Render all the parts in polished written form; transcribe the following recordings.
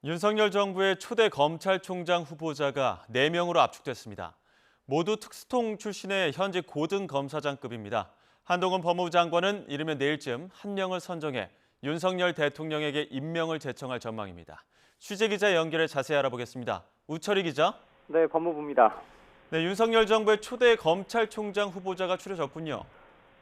윤석열 정부의 초대 검찰총장 후보자가 4명으로 압축됐습니다. 모두 특수통 출신의 현직 고등 검사장급입니다. 한동훈 법무부 장관은 이르면 내일쯤 한 명을 선정해 윤석열 대통령에게 임명을 제청할 전망입니다. 취재 기자 연결해 자세히 알아보겠습니다. 우철희 기자. 네, 법무부입니다. 네, 윤석열 정부의 초대 검찰총장 후보자가 추려졌군요.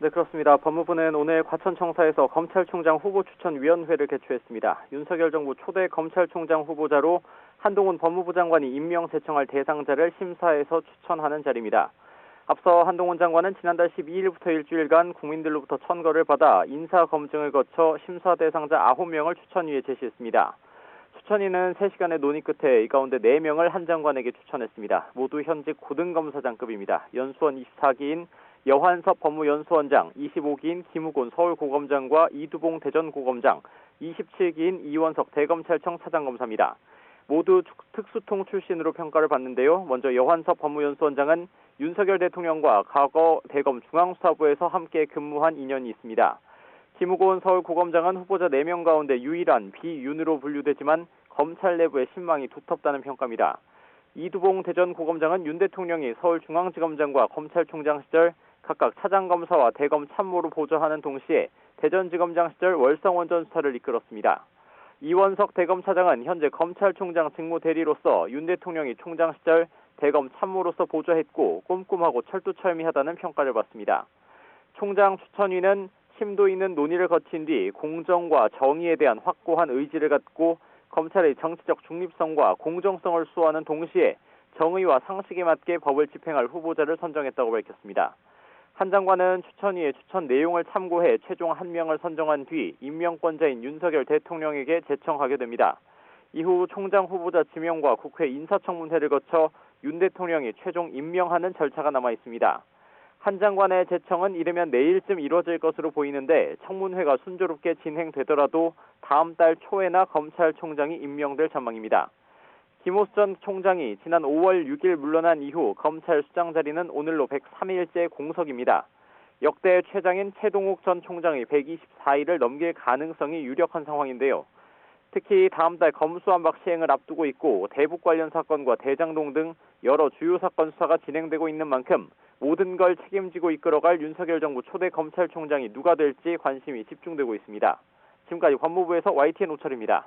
네, 그렇습니다. 법무부는 오늘 과천청사에서 검찰총장 후보 추천위원회를 개최했습니다. 윤석열 정부 초대 검찰총장 후보자로 한동훈 법무부 장관이 임명 제청할 대상자를 심사해서 추천하는 자리입니다. 앞서 한동훈 장관은 지난달 12일부터 일주일간 국민들로부터 천거를 받아 인사 검증을 거쳐 심사 대상자 9명을 추천위에 제시했습니다. 추천위는 3시간의 논의 끝에 이 가운데 4명을 한 장관에게 추천했습니다. 모두 현직 고등검사장급입니다. 연수원 24기인 여환섭 법무연수원장, 25기인 김우곤 서울고검장과 이두봉 대전고검장, 27기인 이원석 대검찰청 차장검사입니다. 모두 특수통 출신으로 평가를 받는데요. 먼저 여환섭 법무연수원장은 윤석열 대통령과 과거 대검 중앙수사부에서 함께 근무한 인연이 있습니다. 김우곤 서울고검장은 후보자 4명 가운데 유일한 비윤으로 분류되지만 검찰 내부의 신망이 두텁다는 평가입니다. 이두봉 대전고검장은 윤 대통령이 서울중앙지검장과 검찰총장 시절 각각 차장검사와 대검 참모로 보좌하는 동시에 대전지검장 시절 월성원전 수사를 이끌었습니다. 이원석 대검차장은 현재 검찰총장 직무대리로서 윤 대통령이 총장 시절 대검 참모로서 보좌했고 꼼꼼하고 철두철미하다는 평가를 받습니다. 총장 추천위는 심도 있는 논의를 거친 뒤 공정과 정의에 대한 확고한 의지를 갖고 검찰의 정치적 중립성과 공정성을 수호하는 동시에 정의와 상식에 맞게 법을 집행할 후보자를 선정했다고 밝혔습니다. 한 장관은 추천위의 추천 내용을 참고해 최종 한 명을 선정한 뒤 임명권자인 윤석열 대통령에게 제청하게 됩니다. 이후 총장 후보자 지명과 국회 인사청문회를 거쳐 윤 대통령이 최종 임명하는 절차가 남아 있습니다. 한 장관의 제청은 이르면 내일쯤 이루어질 것으로 보이는데 청문회가 순조롭게 진행되더라도 다음 달 초에나 검찰총장이 임명될 전망입니다. 김호수 전 총장이 지난 5월 6일 물러난 이후 검찰 수장 자리는 오늘로 103일째 공석입니다. 역대 최장인 최동욱 전 총장이 124일을 넘길 가능성이 유력한 상황인데요. 특히 다음 달 검수완박 시행을 앞두고 있고 대북 관련 사건과 대장동 등 여러 주요 사건 수사가 진행되고 있는 만큼 모든 걸 책임지고 이끌어갈 윤석열 정부 초대 검찰총장이 누가 될지 관심이 집중되고 있습니다. 지금까지 법무부에서 YTN 오철입니다.